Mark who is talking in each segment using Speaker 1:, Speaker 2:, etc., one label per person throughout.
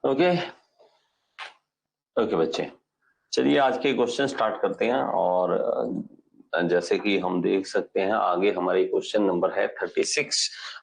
Speaker 1: Okay okay बच्चे, चलिए आज के क्वेश्चन स्टार्ट करते हैं। और जैसे कि हम देख सकते हैं आगे हमारे क्वेश्चन नंबर है 36।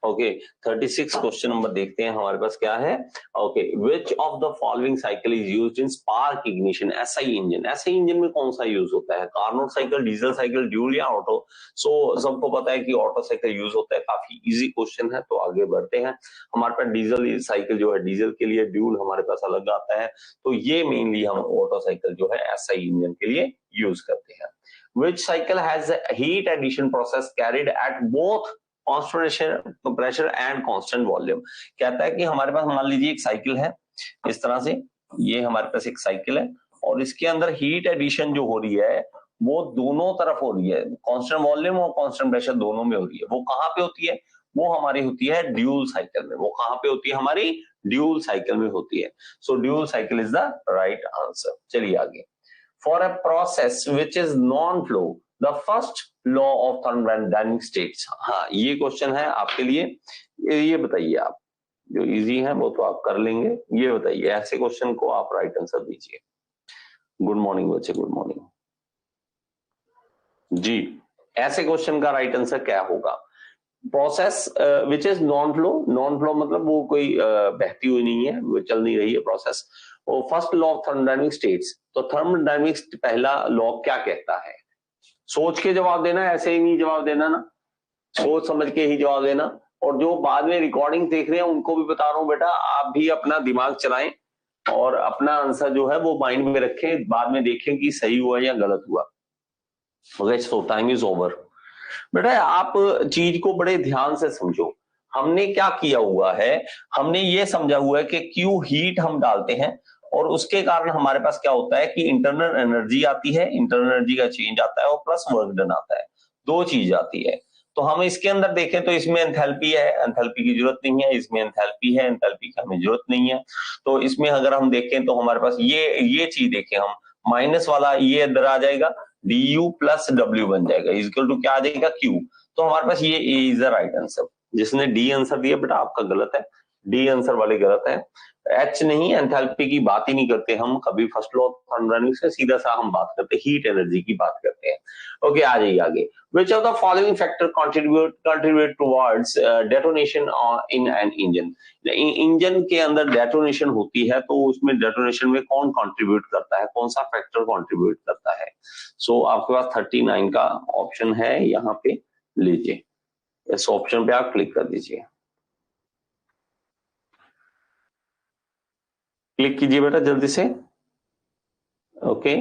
Speaker 1: ओके, 36 क्वेश्चन नंबर देखते हैं हमारे पास क्या है। Okay, which of the following cycle is used in spark ignition SI engine. SI engine में कौन सा यूज होता है? Carnot cycle, diesel cycle, dual या ऑटो? सो सबको पता है कि ऑटो साइकिल यूज होता है। काफी इजी क्वेश्चन है, तो आगे बढ़ते हैं। हमारे पास डीजल साइकिल जो है, डीजल के लिए ड्यूल हमारे पास अलग आता है। तो ये मेनली हम ऑटो साइकिल जो है एसआई इंजन के लिए यूज करते हैं। Which cycle has a heat addition process carried at both constant pressure and constant volume? कहता है कि हमारे पास मान लीजिए एक साइकिल है इस तरह से, ये हमारे पास एक साइकिल है और इसके अंदर हीट एडिशन जो हो रही है वो दोनों तरफ हो रही है, कांस्टेंट वॉल्यूम और कांस्टेंट प्रेशर दोनों में हो रही है। वो कहां पे होती है? वो हमारी होती है ड्यूल साइकिल में। वो कहां पे होती है? हमारी ड्यूल साइकिल में होती है। So dual cycle is the right answer. चलिए आगे। For a process which is non-flow, the first law of thermodynamic states। हाँ, ये क्वेश्चन है आपके लिए। ये बताइए आप, जो इजी है वो तो आप कर लेंगे। ये बताइए, ऐसे क्वेश्चन को आप राइट आंसर दीजिए। गुड मॉर्निंग बच्चे, गुड मॉर्निंग जी। ऐसे क्वेश्चन का राइट आंसर क्या होगा? Process which is non flow. Non flow मतलब वो कोई बहती हुई नहीं है, वो चल नहीं रही है प्रोसेस। और first law of thermodynamic states, तो थर्मोडायनेमिक्स पहला लॉ क्या कहता है? सोच के जवाब देना, ऐसे ही नहीं जवाब देना ना, सोच समझ के ही जवाब देना। और जो बाद में रिकॉर्डिंग देख रहे हैं उनको भी बता रहा हूं बेटा, आप भी अपना दिमाग चलाएं और अपना आंसर जो है वो माइंड में रखें, बाद में देखें कि सही हुआ या गलत हुआ। Okay, so time is over. बेटा आप चीज को बड़े ध्यान से समझो। हमने क्या किया हुआ है? हमने ये समझा हुआ है कि क्यू हीट हम डालते हैं और उसके कारण हमारे पास क्या होता है कि इंटरनल एनर्जी आती है, इंटरनल एनर्जी का चेंज आता है और प्लस वर्क डन आता है। दो चीज आती है। तो हम इसके अंदर देखें तो इसमें एंथैल्पी है, एंथैल्पी की जरूरत नहीं है। इसमें एंथैल्पी है, एंथैल्पी की हमें जरूरत नहीं है। तो इसमें अगर हम देखें तो हमारे पास ये चीज देखें हम, माइनस वाला ये इधर आ जाएगा, du प्लस डब्ल्यू बन जाएगा, इक्वल टू क्या आ जाएगा? क्यू। तो हमारे पास ये इज द राइट आंसर। जिसने डी आंसर दिया बेटा आपका गलत है, डी आंसर वाले गलत है। एच नहीं, एंथैल्पी की बात ही नहीं करते हम कभी। फर्स्ट लॉ ऑफ थर्मोडायनामिक्स से सीधा सा हम बात करते हैं, हीट एनर्जी की बात करते हैं। ओके, आ जाइए आगे। Which of the following factor contribute towards detonation in an engine? Engine के अंदर डेटोनेशन होती है तो उसमें डेटोनेशन में कौन कंट्रीब्यूट करता है, कौन सा फैक्टर कंट्रीब्यूट करता है? सो आपके पास 39 का ऑप्शन है यहाँ पे, लीजिए इस ऑप्शन पे आप क्लिक कर दीजिए। क्लिक कीजिए बेटा जल्दी से। ओके,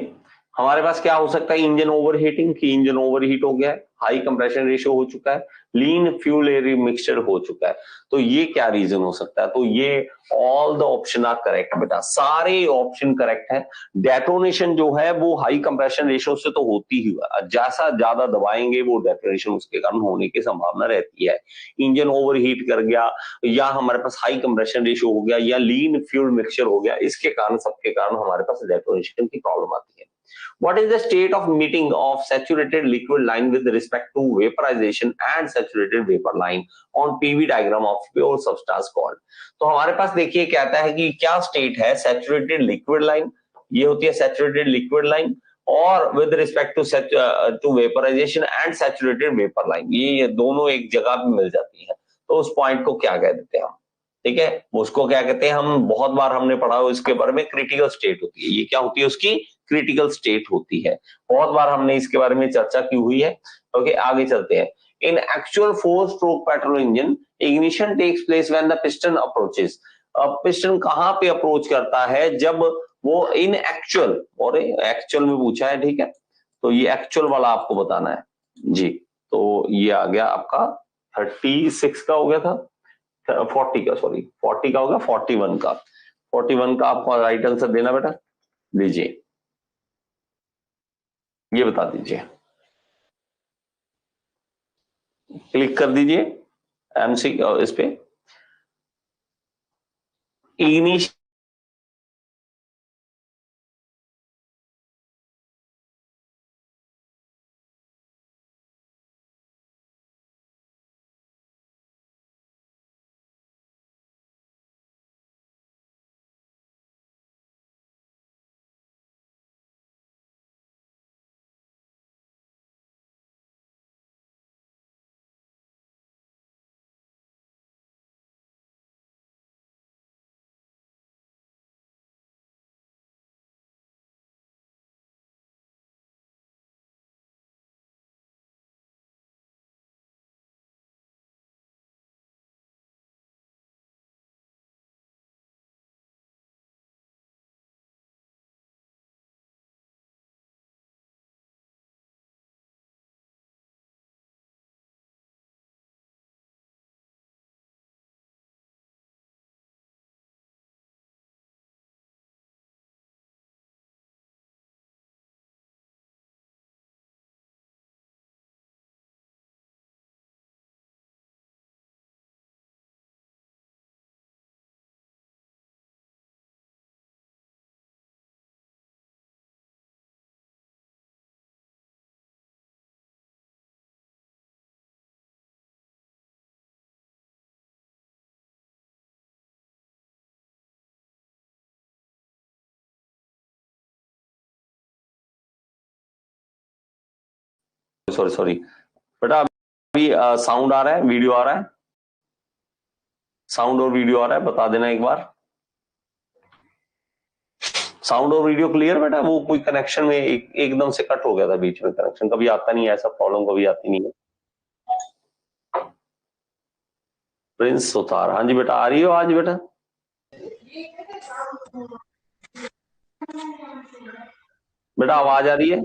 Speaker 1: हमारे पास क्या हो सकता है? इंजन ओवरहीटिंग, की इंजन ओवरहीट हो गया है, हाई कंप्रेशन रेशियो हो चुका है, लीन फ्यूल एयर मिक्सचर हो चुका है। तो ये क्या रीजन हो सकता है? तो ये all the option are correct बेटा, सारे ऑप्शन करेक्ट है। डेटोनेशन जो है वो हाई कंप्रेशन रेशियो से तो होती ही है, जैसा ज्यादा दबाएंगे वो डेटोनेशन उसके कारण होने की संभावना रहती है। इंजन ओवरहीट कर गया, या हमारे पास हाई कंप्रेशन रेशियो हो गया, या लीन फ्यूल मिक्सचर हो गया, इसके कारण सबके कारण हमारे पास डेटोनेशन की प्रॉब्लम आती है। What is the state of meeting of saturated liquid line with respect to vaporization and saturated vapor line on PV diagram of pure substance called? तो हमारे पास देखिए कहता है कि क्या स्टेट है सैचुरेटेड लिक्विड लाइन, ये होती है सैचुरेटेड लिक्विड लाइन, और with respect to vaporization and saturated vapour line, ये दोनों एक जगह पे मिल जाती है। तो उस पॉइंट को क्या कह देते हैं हम? ठीक है, उसको क्या कहते हैं? हम बहुत बार हमने पढ़ा है इसके बारे में, क्रिटिकल स्टेट होती है। ये क्या होती है? उसकी क्रिटिकल स्टेट होती है। बहुत बार हमने इसके बारे में चर्चा की हुई है। ओके, आगे चलते हैं। In actual 4 stroke petrol engine ignition takes place when the piston approaches. Piston कहां पे अप्रोच करता है? जब वो इन एक्चुअल, और एक्चुअल में पूछा है, ठीक है, तो ये एक्चुअल वाला आपको बताना है जी। तो ये आ गया आपका 36 का हो गया था, 40 का, सॉरी 40 का होगा, 41 का, 41 का आपको राइट आंसर देना बेटा। लीजिए, ये बता दीजिए, क्लिक कर दीजिए एमसी इस पे, इग्निशन सॉरी सॉरी बेटा, अभी साउंड आ रहा है, वीडियो आ रहा है? साउंड और वीडियो आ रहा है, बता देना एक बार। साउंड और वीडियो क्लियर बेटा? वो कोई कनेक्शन में एकदम से कट हो गया था बीच में, कनेक्शन कभी आता नहीं है, ऐसा प्रॉब्लम कभी आती नहीं है। प्रिंस सुतार, हाँ जी बेटा, आ रही हो आज बेटा? बेटा आवाज आ रही है?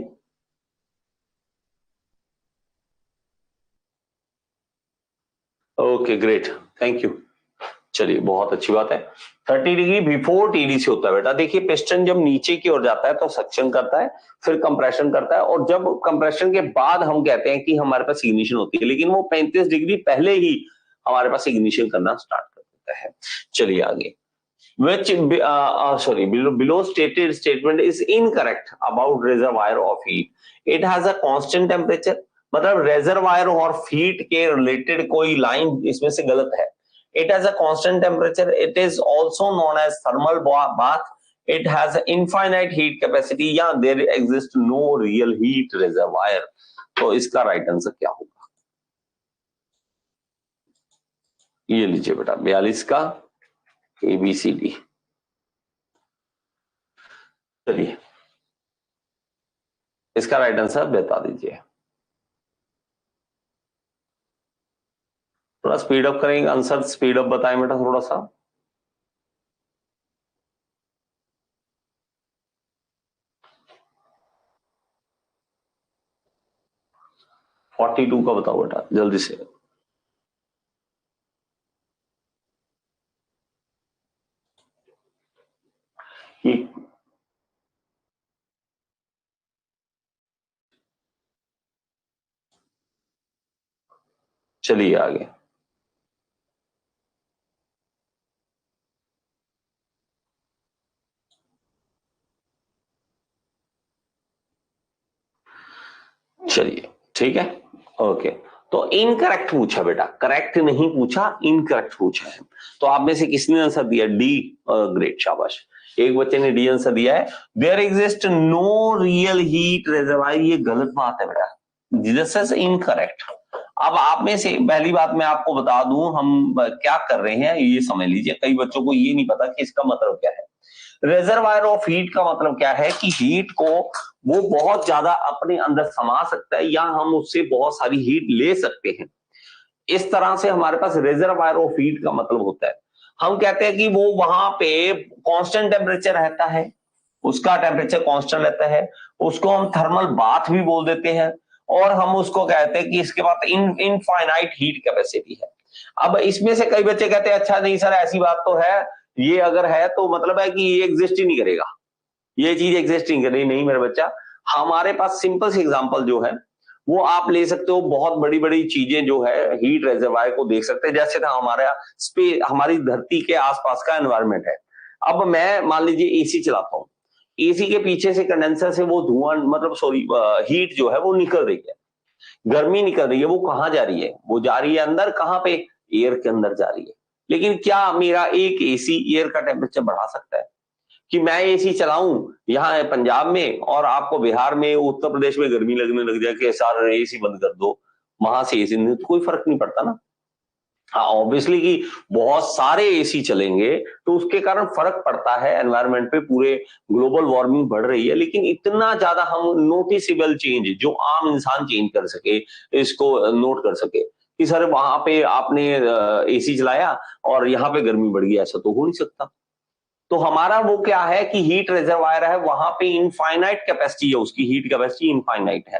Speaker 1: Okay great, thank you. चलिए बहुत अच्छी बात है। 30 डिग्री बिफोर टीडीसी होता है बेटा। देखिए पिस्टन जब नीचे की ओर जाता है तो सक्शन करता है, फिर कंप्रेशन करता है, और जब कंप्रेशन के बाद हम कहते हैं कि हमारे पास इग्निशन होती है, लेकिन वो 35 डिग्री पहले ही हमारे पास इग्निशन करना स्टार्ट कर देता है। चलिए आगे। which sorry, below stated statement is incorrect about reservoir of heat. It has a constant temperature, मतलब reservoir और heat के related कोई line इसमें से गलत है। It has a constant temperature. It is also known as thermal bath. It has an infinite heat capacity. या there exists no real heat reservoir. तो इसका right answer क्या होगा? ये लीजिए बेटा 42 का ABCD। चलिए इसका राइट आंसर बता दीजिए। थोड़ा स्पीड अप करेंगे, आंसर स्पीड अप बताएं बेटा थोड़ा सा। फोर्टी टू का बताओ बेटा जल्दी से। चलिए आगे। चलिए ठीक है, ओके। तो इनकरेक्ट पूछा बेटा, करेक्ट नहीं पूछा, इनकरेक्ट पूछा है। तो आप में से किसने आंसर दिया? डी। ग्रेट, शाबाश। एक बच्चे ने डी आंसर दिया है। There exist no real heat reservoir, ये गलत बात है बेटा, दिस इज इनकरेक्ट। अब आप में से पहली बात मैं आपको बता दूं हम क्या कर रहे हैं, ये समझ लीजिए। कई बच्चों को ये नहीं पता कि इसका मतलब क्या है। रिजर्वायर ऑफ हीट का मतलब क्या है कि हीट को वो बहुत ज्यादा अपने अंदर समा सकता है, या हम उससे बहुत सारी हीट ले सकते हैं। इस तरह से हमारे पास रिजर्वायर ऑफ हीट का मतलब होता है। हम कहते हैं कि वो वहां पे कांस्टेंट टेम्परेचर रहता है, उसका टेम्परेचर कांस्टेंट रहता है, उसको हम थर्मल बाथ भी बोल देते हैं, और हम उसको कहते हैं कि इसके पास इनफाइनाइट हीट कैपेसिटी है। अब इसमें से कई बच्चे कहते हैं अच्छा नहीं सर ऐसी बात तो है, ये अगर है तो मतलब है कि ये एग्जिस्ट ही नहीं करेगा, ये चीज एग्जिस्ट नहीं करेगी। नहीं मेरे बच्चा, हमारे पास सिंपल सी एग्जांपल जो है वो आप ले सकते हो। बहुत बड़ी बड़ी चीजें जो है हीट रिजर्वायर को देख सकते हैं, जैसे था हमारा स्पेस, हमारी धरती के आसपास का एनवायरमेंट है। अब मैं मान लीजिए एसी चलाता हूँ, एसी के पीछे से कंडेंसर से वो धुआं मतलब सॉरी हीट जो है वो निकल रही है, गर्मी निकल रही है। वो कहाँ जा रही है? वो जा रही है अंदर, कहाँ पे? एयर के अंदर जा रही है। लेकिन क्या मेरा एक एसी एयर का टेम्परेचर बढ़ा सकता है? कि मैं एसी चलाऊं यहाँ पंजाब में और आपको बिहार में उत्तर प्रदेश में गर्मी लगने लग जाए कि सारा एसी बंद कर दो, वहां से एसी नहीं, तो कोई फर्क नहीं पड़ता ना। हाँ ऑब्वियसली कि बहुत सारे एसी चलेंगे तो उसके कारण फर्क पड़ता है एनवायरनमेंट पे, पूरे ग्लोबल वार्मिंग बढ़ रही है, लेकिन इतना ज्यादा हम नोटिसेबल चेंज जो आम इंसान चेंज कर सके, इसको नोट कर सके कि सर वहां पे आपने एसी चलाया और यहाँ पे गर्मी बढ़ गई, ऐसा तो हो नहीं सकता। तो हमारा वो क्या है कि हीट रिजर्वायर है, वहां पे इनफाइनाइट कैपेसिटी है, उसकी हीट कैपेसिटी इनफाइनाइट है।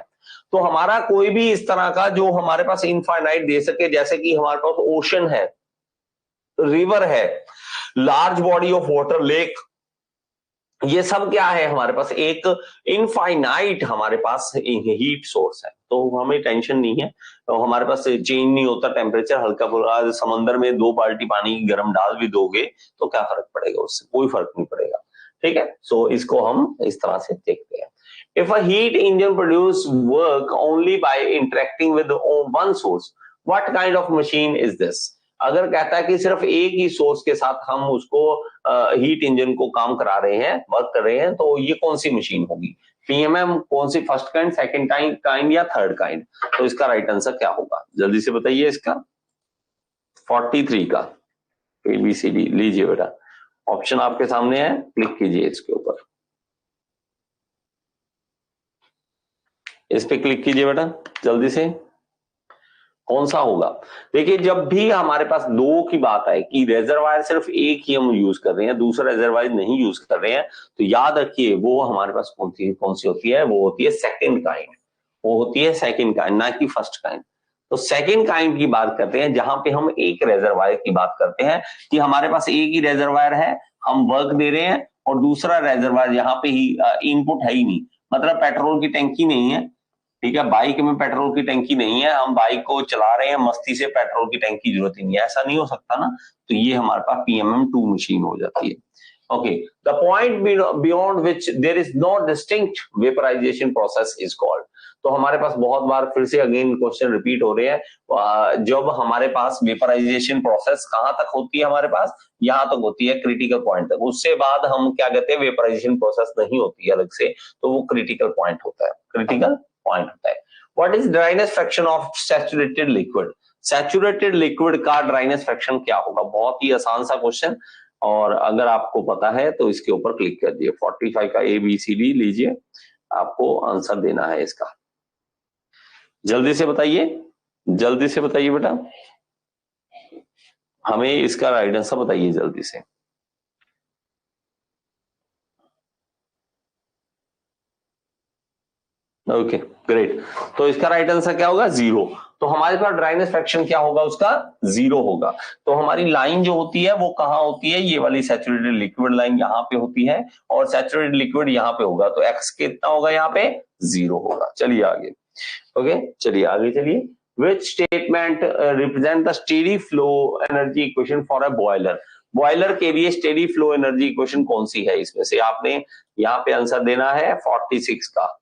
Speaker 1: तो हमारा कोई भी इस तरह का जो हमारे पास इनफाइनाइट दे सके, जैसे कि हमारे पास ओशन है, रिवर है, large body of water, lake, ये सब क्या है हमारे पास एक इनफाइनाइट हमारे पास हीट सोर्स है, तो हमें टेंशन नहीं है। तो हमारे पास चेंज नहीं होता टेम्परेचर, हल्का फुल्का समंदर में 2 बाल्टी पानी गर्म डाल भी दोगे तो क्या फर्क पड़ेगा, उससे कोई फर्क नहीं पड़ेगा। ठीक है, सो इसको हम इस तरह से देखते हैं। If a heat engine produce work only by interacting with one source, what kind of machine is this? अगर कहता है कि सिर्फ एक ही सोर्स के साथ हम उसको हीट इंजन को काम करा रहे हैं, वर्क कर रहे हैं, तो ये कौन सी मशीन होगी? पीएमएम कौन सी, फर्स्ट काइंड, सेकंड काइंड या थर्ड काइंड? तो इसका राइट आंसर क्या होगा, जल्दी से बताइए इसका। 43 का ABCD लीजिए बेटा, ऑप्शन आपके सामने है, क्लिक कीजिए इसके ऊपर, इस पे क्लिक कीजिए बेटा जल्दी से, कौन सा होगा? देखिए जब भी हमारे पास दो की बात आए कि रेजर्वायर सिर्फ एक ही हम यूज कर रहे हैं, दूसरा रेजर्वायर नहीं यूज कर रहे हैं, तो याद रखिए वो हमारे पास कौन सी होती है, वो होती है सेकंड काइंड, वो होती है सेकंड काइंड, ना कि फर्स्ट काइंड। तो सेकंड काइंड की बात करते हैं जहां पे हम एक रेजर्वायर की बात करते हैं कि हमारे पास एक ही रेजर्वायर है, हम वर्क दे रहे हैं, और दूसरा रेजर्वायर यहाँ पे ही इनपुट है ही नहीं, मतलब पेट्रोल की टंकी नहीं है, ठीक है, बाइक में पेट्रोल की टंकी नहीं है, हम बाइक को चला रहे हैं मस्ती से, पेट्रोल की टंकी की जरूरत ही नहीं है, ऐसा नहीं हो सकता ना, तो ये हमारे पास PMM2 मशीन हो जाती है। Okay, the point beyond which there is no distinct vaporization process is called. तो हमारे पास बहुत बार फिर से अगेन क्वेश्चन रिपीट हो रहे हैं, जब हमारे पास वेपराइजेशन प्रोसेस कहां तक होती है, हमारे पास यहां तक होती है, क्रिटिकल पॉइंट तक, उससे बाद हम क्या कहते हैं, वेपराइजेशन प्रोसेस नहीं होती है अलग से, तो वो क्रिटिकल पॉइंट होता है, क्रिटिकल पॉइंट होता है। What is dryness fraction of saturated liquid? Saturated liquid का ड्राइनेस फ्रैक्शन क्या होगा? बहुत ही आसान सा क्वेश्चन, और अगर आपको पता है तो इसके ऊपर क्लिक कर दिए, 45 का ABCD लीजिए, आपको आंसर देना है इसका, जल्दी से बताइए, जल्दी से बताइए बेटा, हमें इसका राइट आंसर बताइए जल्दी से। ओके ग्रेट, तो इसका राइट आंसर क्या होगा, 0। तो हमारे पास ड्राइनेस फ्रैक्शन क्या होगा, उसका 0 होगा। तो हमारी लाइन जो होती है वो कहां होती है, ये वाली सैचुरेटेड लिक्विड लाइन यहाँ पे होती है, और सैचुरेटेड लिक्विड यहाँ पे होगा, तो एक्स कितना होगा, यहाँ पे 0 होगा। चलिए आगे, ओके चलिए आगे चलिए। Which statement represent the steady flow energy equation for a boiler? Boiler के लिए स्टेडी फ्लो एनर्जी इक्वेशन कौन सी है, इसमें से आपने यहाँ पे आंसर देना है 46 का।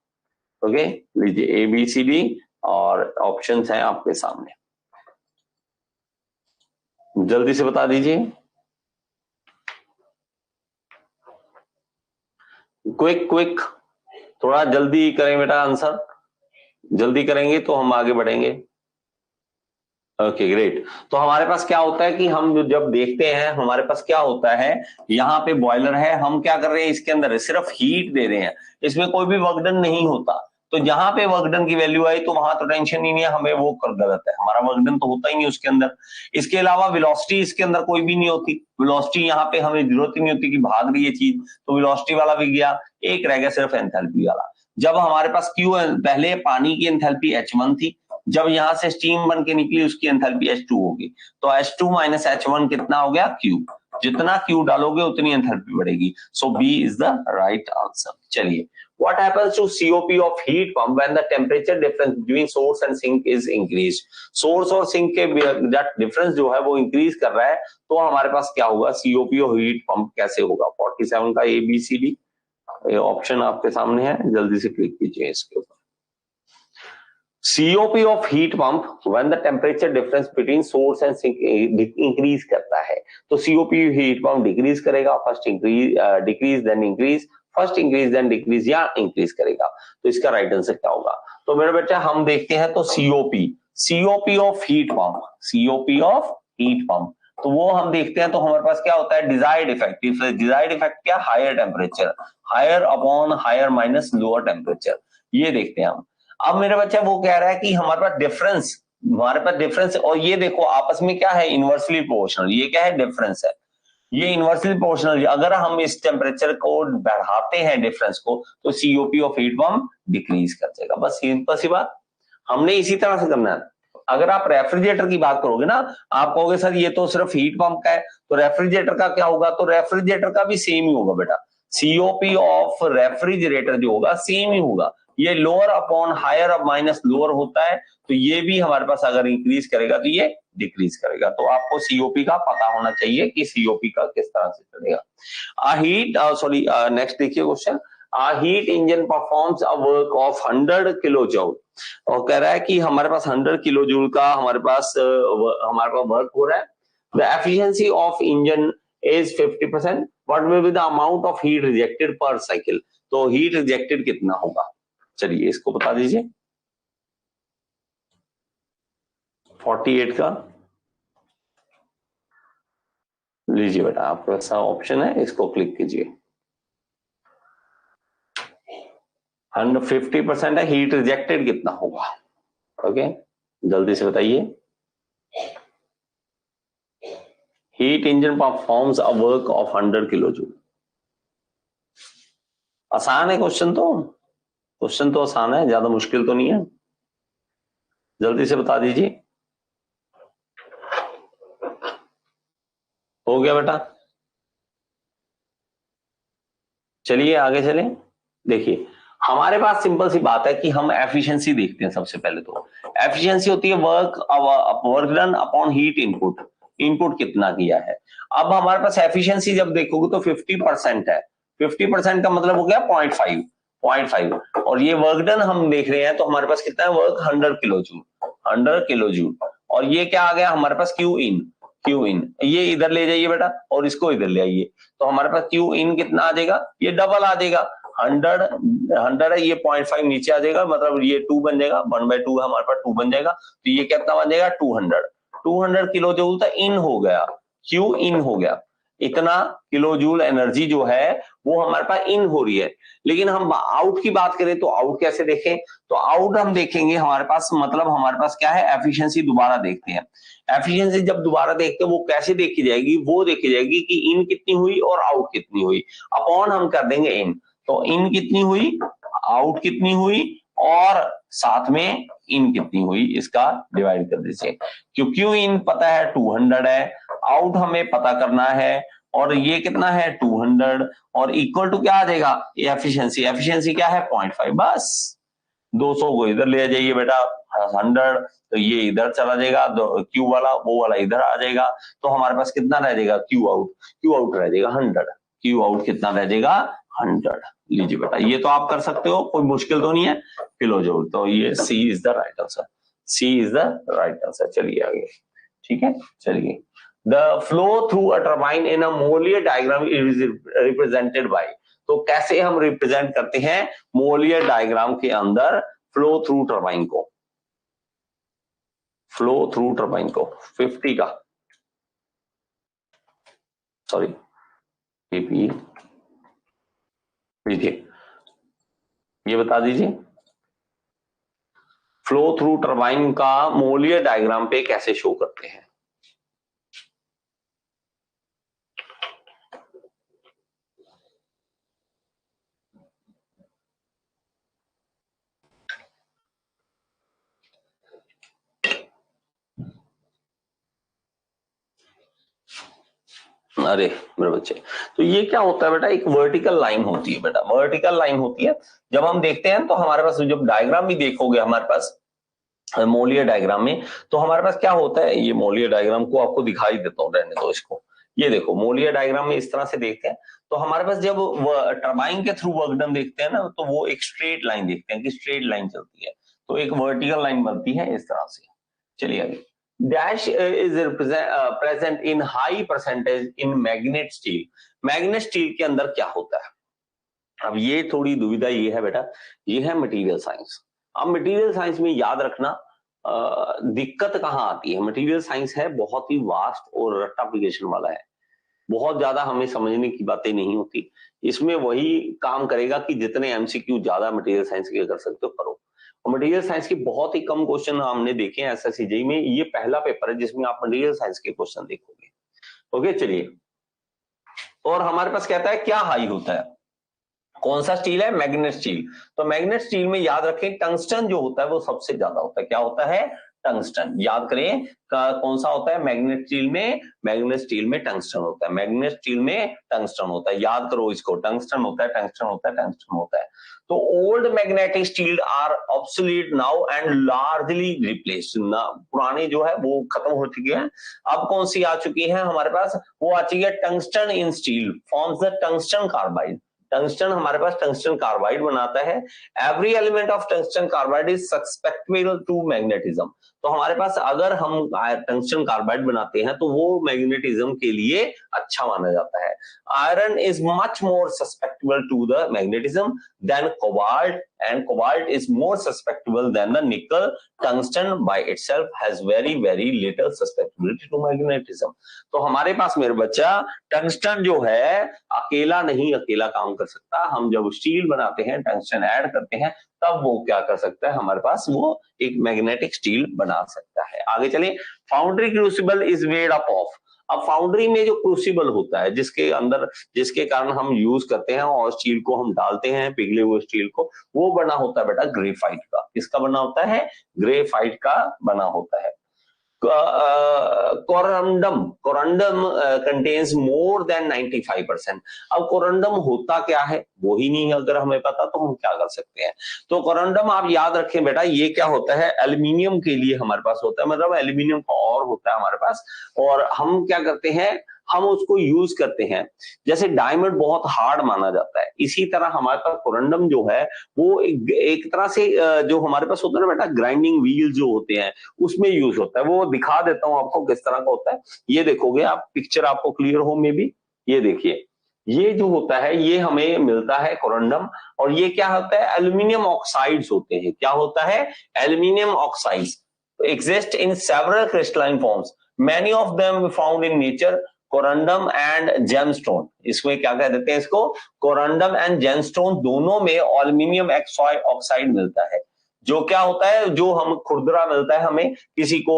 Speaker 1: ओके लीजिए ABCD, और ऑप्शंस हैं आपके सामने, जल्दी से बता दीजिए, क्विक क्विक, थोड़ा जल्दी करें बेटा, आंसर जल्दी करेंगे तो हम आगे बढ़ेंगे। ओके ग्रेट, तो हमारे पास क्या होता है कि हम जब देखते हैं, हमारे पास क्या होता है, यहाँ पे बॉयलर है, हम क्या कर रहे हैं, इसके अंदर सिर्फ हीट दे रहे हैं, इसमें कोई भी वर्क डन नहीं होता, तो जहां पे वर्क डन की वैल्यू आई तो वहां तो टेंशन ही नहीं है, हमें वो गलत है, हमारा वर्क डन तो होता ही नहीं उसके अंदर। इसके अलावा वेलोसिटी इसके अंदर कोई भी नहीं होती, वेलोसिटी यहाँ पे हमें जरूरत ही नहीं होती कि भाग रही है चीज, तो वेलोसिटी वाला भी गया, एक रह गया सिर्फ एंथैल्पी वाला। जब हमारे पास क्यू, पहले पानी की एंथैल्पी H1 थी, जब यहां से स्टीम बन के निकली उसकी एंथैल्पी H2 होगी, तो H2 माइनस H1 कितना हो गया, Q। जितना Q डालोगे उतनी एंथैल्पी बढ़ेगी, सो B is the right answer. चलिए, what happens to COP of heat pump when the temperature difference between source and sink is increased? source और sink के डिफरेंस जो है वो इंक्रीज कर रहा है, तो हमारे पास क्या होगा, COP of heat pump कैसे होगा? 47 का ABCD ऑप्शन आपके सामने है, जल्दी से क्लिक कीजिए इसके ऊपर। COP of heat pump when the temperature difference between source and sink increase करता है, तो COP heat pump डिक्रीज करेगा, first decrease then increase, first increase then decrease, या इंक्रीज करेगा, तो इसका राइट आंसर क्या होगा? तो मेरे बच्चा हम देखते हैं, तो COP of heat pump, COP of heat pump, तो वो हम देखते हैं, तो हमारे पास क्या होता है, डिजायर्ड इफेक्ट। डिजायर्ड इफेक्ट क्या, higher temperature, higher upon higher minus lower temperature, ये देखते हैं हम। अब मेरे बच्चा वो कह रहा है कि हमारे पास डिफरेंस, और ये देखो आपस में क्या है, इनवर्सली प्रोपोर्शनल, ये क्या है, डिफरेंस है, ये इनवर्सली प्रोपोर्शनल। अगर हम इस टेम्परेचर को बढ़ाते हैं डिफरेंस को, तो COP of heat pump decrease कर देगा, बस सिंपल सी बात। हमने इसी तरह से करना है। अगर आप रेफ्रिजरेटर की बात करोगे ना, आप कहोगे सर ये तो सिर्फ हीट पंप का है, तो रेफ्रिजरेटर का क्या होगा, तो रेफ्रिजरेटर का भी सेम ही होगा बेटा, COP ऑफ रेफ्रिजरेटर जो होगा सेम ही होगा, ये लोअर अपॉन हायर अब माइनस लोअर होता है, तो ये भी हमारे पास अगर इंक्रीज करेगा तो ये डिक्रीज करेगा। तो आपको COP का पता होना चाहिए कि COP का किस तरह से चलेगा। नेक्स्ट देखिए question, heat engine performs a work of 100 kilo joule, और कह रहा है कि हमारे पास 100 किलो जूल का हमारे पास वर्क हो रहा है। The efficiency of engine is 50%. What will be the amount of heat rejected per cycle? तो हीट रिजेक्टेड कितना होगा, चलिए इसको बता दीजिए। 48 का लीजिए बेटा, आपका ऐसा ऑप्शन है, इसको क्लिक कीजिए। 150% है, हीट रिजेक्टेड कितना होगा, ओके जल्दी से बताइए। Heat engine performs a work of 100 kilo joule. आसान है क्वेश्चन तो आसान है, ज्यादा मुश्किल तो नहीं है, जल्दी से बता दीजिए। हो गया बेटा, चलिए आगे चलें। देखिए हमारे पास सिंपल सी बात है कि हम एफिशिएंसी देखते हैं। सबसे पहले तो एफिशिएंसी होती है work done upon heat input, input कितना किया है। अब हमारे पास एफिशिएंसी जब देखोगे तो 50% है, 50% का मतलब हो गया 0.5, और ये वर्क डन हम देख रहे हैं तो हमारे पास कितना है work 100 kilo joule, 100 kilo joule. और ये क्या आ गया हमारे पास क्यू इन, ये इधर ले जाइए बेटा और इसको इधर ले आइए, तो हमारे पास क्यू इन कितना आ जाएगा, ये डबल आ जाएगा। 100 है, ये 0.5 नीचे आ जाएगा, मतलब ये 2 बन जाएगा, 1/2 है हमारे पास, 2 बन जाएगा, तो ये कितना बन जाएगा 200 किलो जूल था इन हो गया, क्यू इन हो गया। इतना किलो जूल एनर्जी जो है वो हमारे पास इन हो रही है। लेकिन हम आउट की बात करें तो आउट कैसे देखें, तो आउट हम देखेंगे हमारे पास, मतलब हमारे पास क्या है एफिशिएंसी दोबारा देखते हैं। एफिशिएंसी जब दोबारा देखते हैं वो कैसे देखी जाएगी, वो देखी जाएगी कि इन कितनी हुई और आउट कितनी हुई, अपॉन हम कर देंगे इन, तो इन कितनी हुई, आउट कितनी हुई, और साथ में इन कितनी हुई, इसका डिवाइड कर दीजिए। क्योंकि इन पता है 200 है, आउट हमें पता करना है, और ये कितना है 200, और इक्वल टू क्या आ जाएगा एफिशिएंसी, एफिशिएंसी क्या है 0.5, बस 200 को इधर ले जाइए बेटा 100, तो ये इधर चला जाएगा, क्यू वाला वो वाला इधर आ जाएगा, तो हमारे पास कितना रह जाएगा क्यू आउट रह जाएगा 100, क्यू आउट कितना रह जाएगा 100। लीजिए बेटा ये तो आप कर सकते हो, कोई मुश्किल तो नहीं है, किलो जूल, तो ये C is the right answer, C is the right answer. चलिए आगे, ठीक है चलिए। The flow through a turbine in a Mollier diagram is represented by, तो कैसे हम रिप्रेजेंट करते हैं मोलियर डायग्राम के अंदर फ्लो थ्रू टरबाइन को, फ्लो थ्रू टरबाइन को 50 का, सॉरी लीजिए ये बता दीजिए फ्लो थ्रू टरबाइन का मोलियर डायग्राम पे कैसे शो करते हैं। अरे मेरे बच्चे, तो ये क्या होता है बेटा, एक वर्टिकल लाइन होती है बेटा, वर्टिकल लाइन होती है। जब हम देखते हैं तो हमारे पास जब डायग्राम भी देखोगे हमारे पास मोलियर डायग्राम में, तो हमारे पास क्या होता है, ये मोलियर डायग्राम को आपको दिखाई देता हूँ, रहने दो इसको। ये देखो मोलियर डायग्राम में इस तरह से देखते हैं, तो हमारे पास जब टरबाइन के थ्रू वर्क डन देखते हैं ना, तो वो एक स्ट्रेट लाइन देखते हैं कि स्ट्रेट लाइन चलती है, तो एक वर्टिकल लाइन बनती है इस तरह से। चलिए आगे, dash is present in high percentage in magnet steel, magnet steel के अंदर क्या होता है। अब ये थोड़ी दुविधा ये है बेटा, ये है मटेरियल साइंस। अब मटेरियल साइंस में याद रखना दिक्कत कहाँ आती है, मटेरियल साइंस है बहुत ही वास्ट और रट्टाफिकेशन वाला है, बहुत ज्यादा हमें समझने की बातें नहीं होती। इसमें वही काम करेगा कि जितने एमसीक्यू ज्यादा मटेरियल साइंस के कर सकते हो करो। मटेरियल साइंस के बहुत ही कम क्वेश्चन हमने देखे हैं एसएससीजेई में, ये पहला पेपर है जिसमें आप मटेरियल साइंस के क्वेश्चन देखोगे। ओके चलिए, और हमारे पास कहता है क्या हाई होता है, कौन सा स्टील है, मैग्नेट स्टील। तो मैग्नेट स्टील में याद रखें टंगस्टन जो होता है वो सबसे ज्यादा होता है, क्या होता है टंगस्टन, याद करें कौन सा होता है मैग्नेट स्टील में, मैग्नेट स्टील में टंगस्टन होता है, मैग्नेट स्टील में टंगस्टन होता है, याद करो इसको, टंगस्टन होता है, टंगस्टन होता है, टंगस्टन होता है। तो old magnetic steel are obsolete now and largely replaced, पुराने जो है वो खत्म हो चुके हैं, अब कौन सी आ चुकी है हमारे पास, वो आ चुकी है tungsten in steel forms the tungsten carbide, tungsten हमारे पास टंगस्टन कार्बाइड बनाता है। Every element of tungsten carbide is susceptible to magnetism, तो तो हमारे पास अगर हम टंगस्टन कार्बाइड बनाते हैं तो वो मैग्नेटिज्म के लिए अच्छा माना जाता है। Iron is much more susceptible to the magnetism than cobalt, and cobalt is more susceptible than the nickel. Tungsten by itself has very little susceptibility to magnetism. तो हमारे पास मेरे बच्चा टंगस्टन जो है अकेला काम कर सकता। हम जब स्टील बनाते हैं, टंगस्टन ऐड करते हैं, तब वो क्या कर सकता है, हमारे पास वो एक मैग्नेटिक स्टील बना सकता है। आगे चलिए, foundry crucible is made up of. अब फाउंड्री में जो क्रूसिबल होता है जिसके कारण हम यूज करते हैं और स्टील को हम डालते हैं, पिघले हुए स्टील को, वो बना होता है बेटा ग्रेफाइट का। किसका बना होता है? ग्रेफाइट का बना होता है। Corundum contains more than 95%। अब कोरंडम होता क्या है वो ही नहीं अगर हमें पता तो हम क्या कर सकते हैं। तो कोरंडम आप याद रखें बेटा, ये क्या होता है, एल्यूमिनियम के लिए हमारे पास होता है, मतलब एल्यूमिनियम का और होता है हमारे पास, और हम क्या करते हैं, हम उसको यूज करते हैं। जैसे डायमंड बहुत हार्ड माना जाता है, इसी तरह हमारे पास कोरंडम जो है वो एक तरह से जो हमारे पास होता है ना बेटा, ग्राइंडिंग व्हील जो होते हैं उसमें यूज होता है। वो दिखा देता हूं आपको किस तरह का होता है। ये देखोगे आप, पिक्चर आपको क्लियर हो मे बी, ये देखिए, ये जो होता है ये हमें मिलता है कोरंडम, और ये क्या होता है, एल्यूमिनियम ऑक्साइड्स होते हैं। क्या होता है? Aluminium oxides exist in several crystalline forms, many of them found in nature. Corundum and gemstone, इसमें क्या कह देते हैं इसको, कोरंडम एंड जेमस्टोन दोनों में एल्यूमिनियम ऑक्साइड मिलता है। जो क्या होता है, जो हम खुरदरा मिलता है हमें किसी को,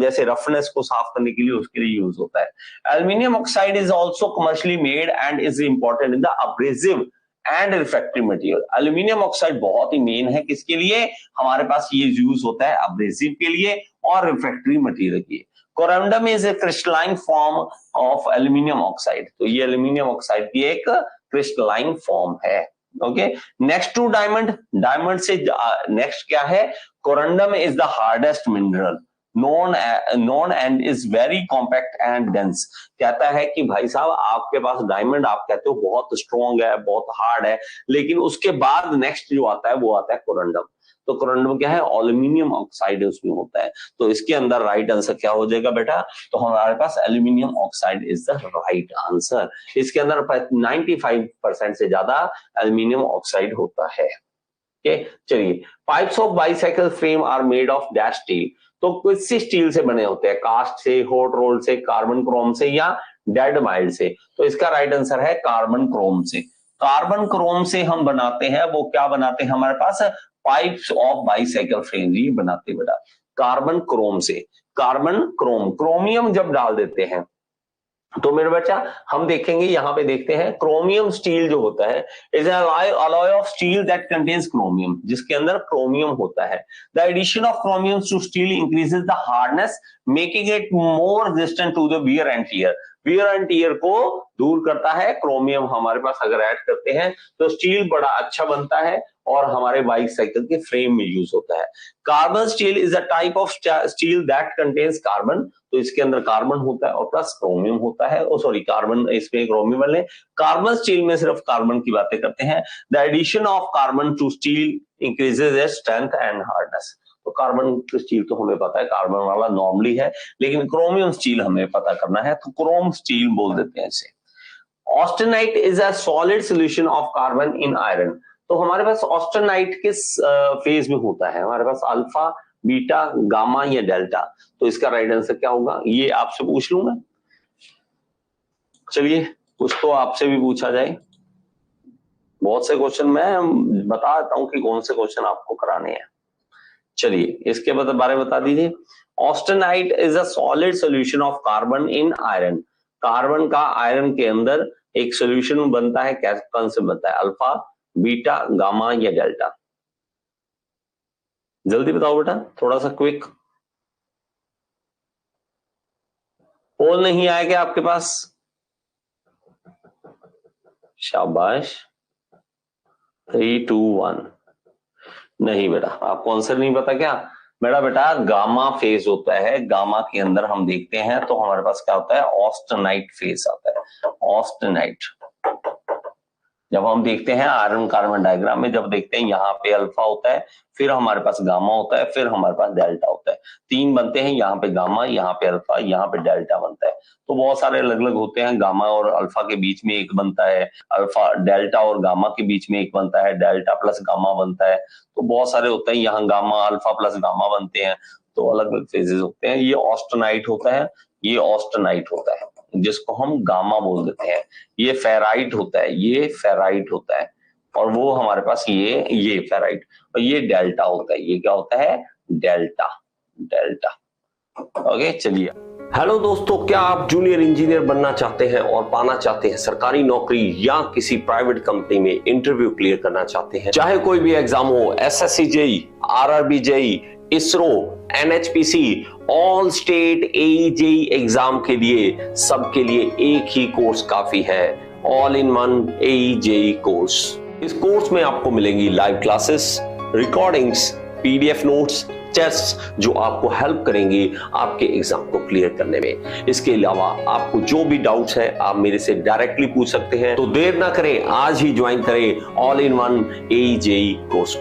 Speaker 1: जैसे रफनेस को साफ करने के लिए, उसके लिए यूज होता है। Aluminium oxide is also commercially made and is important in the abrasive and refractive material. Aluminium oxide बहुत ही मेन है, किसके लिए, हमारे पास ये यूज होता है अब्रेसिव के लिए और रिफ्रैक्टरी मटेरियल के लिए। Corundum is a crystalline form of aluminium oxide, तो ये एल्यूमिनियम ऑक्साइड की एक क्रिस्टलाइन फॉर्म है। Okay, next to diamond, diamond से नेक्स्ट क्या है, corundum is the hardest mineral known and is very compact and dense। कहता है कि भाई साहब आपके पास डायमंड, आप कहते हो बहुत स्ट्रॉन्ग है, बहुत हार्ड है, लेकिन उसके बाद नेक्स्ट जो आता है वो आता है कोरंडम। तो कोरंडम क्या है, एल्यूमिनियम ऑक्साइड उसमें होता है। तो इसके अंदर राइट आंसर क्या हो जाएगा बेटा, तो हमारे पास aluminium oxide is the right answer. इसके अंदर 95% से ज्यादा एल्यूमिनियम ऑक्साइड होता है। चलिए, pipes of bicycle frame are made of dash steel. तो किस स्टील से बने होते हैं, कास्ट से, हॉट रोल से, कार्बन क्रोम से या डेड माइल्ड से? तो इसका राइट आंसर है कार्बन क्रोम से। कार्बन क्रोम से हम बनाते हैं, वो क्या बनाते हैं हमारे पास, पाइप्स ऑफ बाइसाइकिल फ्रेम ये बनाते बेटा कार्बन क्रोम से। कार्बन क्रोम, क्रोमियम जब डाल देते हैं तो मेरे बच्चा हम देखेंगे, यहां पे देखते हैं, क्रोमियम स्टील जो होता है is an alloy of steel that contains chromium, जिसके अंदर क्रोमियम होता है। The addition of chromium to steel increases the hardness making it more resistant to the wear and tear. Wear and tear को दूर करता है क्रोमियम, हमारे पास अगर ऐड करते हैं तो स्टील बड़ा अच्छा बनता है और हमारे बाइक साइकिल के फ्रेम में यूज होता है। Carbon steel is a type of steel that contains carbon, तो इसके अंदर कार्बन होता है और प्लस क्रोमियम होता है। सॉरी, कार्बन इसमें क्रोमियम वाले, कार्बन स्टील में सिर्फ कार्बन की बातें करते हैं। The addition of carbon to steel increases the strength and hardness. तो कार्बन स्टील तो हमें पता है, कार्बन वाला नॉर्मली है, लेकिन क्रोमियम स्टील हमें पता करना है, तो क्रोम स्टील बोल देते हैं इसे। Austenite is a solid solution of carbon in iron. तो हमारे पास ऑस्टेनाइट किस फेज में होता है, हमारे पास अल्फा, बीटा, गामा या डेल्टा? तो इसका राइट आंसर क्या होगा, ये आपसे पूछ लूंगा। चलिए, कुछ तो आपसे भी पूछा जाए, बहुत से क्वेश्चन मैं बता देता हूं कि कौन से क्वेश्चन आपको कराने हैं। चलिए, इसके बारे में बता दीजिए। Austenite is a solid solution of carbon in iron. Carbon का आयरन के अंदर एक सोल्यूशन बनता है, कौन से बनता है, अल्फा, बीटा, गामा या डेल्टा? जल्दी बताओ बेटा, थोड़ा सा क्विक। पोल नहीं आएगा आपके पास? शाबाश, 3, 2, 1। नहीं बेटा, आपको आंसर नहीं पता क्या? बेटा गामा फेज होता है, गामा के अंदर हम देखते हैं तो हमारे पास क्या होता है, ऑस्टेनाइट फेज आता है। ऑस्टेनाइट, जब हम देखते हैं आयरन कार्बन डायग्राम में, जब देखते हैं यहाँ पे अल्फा होता है, फिर हमारे पास गामा होता है, फिर हमारे पास डेल्टा होता है। 3 बनते हैं, यहाँ पे गामा, यहाँ पे अल्फा, यहाँ पे डेल्टा बनता है। तो बहुत सारे अलग अलग होते हैं। गामा और अल्फा के बीच में एक बनता है, अल्फा डेल्टा और गामा के बीच में एक बनता है, डेल्टा प्लस गामा बनता है। तो बहुत सारे होते हैं, यहाँ गामा अल्फा प्लस गामा बनते हैं। तो अलग अलग फेजेस होते हैं। ये ऑस्टेनाइट होता है, ये ऑस्टेनाइट होता है, जिसको हम गामा बोल देते हैं। ये फेराइट होता है, ये फेराइट होता है, और वो हमारे पास ये फेराइट, और ये डेल्टा होता है। ये क्या होता है? Delta, delta. ओके, चलिए।
Speaker 2: हेलो दोस्तों, क्या आप जूनियर इंजीनियर बनना चाहते हैं और पाना चाहते हैं सरकारी नौकरी या किसी प्राइवेट कंपनी में इंटरव्यू क्लियर करना चाहते हैं? चाहे कोई भी एग्जाम हो, SSC JE, RRB JE, ISRO, NHPC, all state AE JE exam के लिए, सबके लिए एक ही कोर्स काफी है, all in one AE JE course. इस कोर्स में आपको मिलेंगी live classes, recordings, PDF notes, test जो आपको हेल्प करेंगे आपके एग्जाम को क्लियर करने में। इसके अलावा आपको जो भी डाउट्स है आप मेरे से डायरेक्टली पूछ सकते हैं। तो देर ना करें, आज ही ज्वाइन करें all in one AE JE course.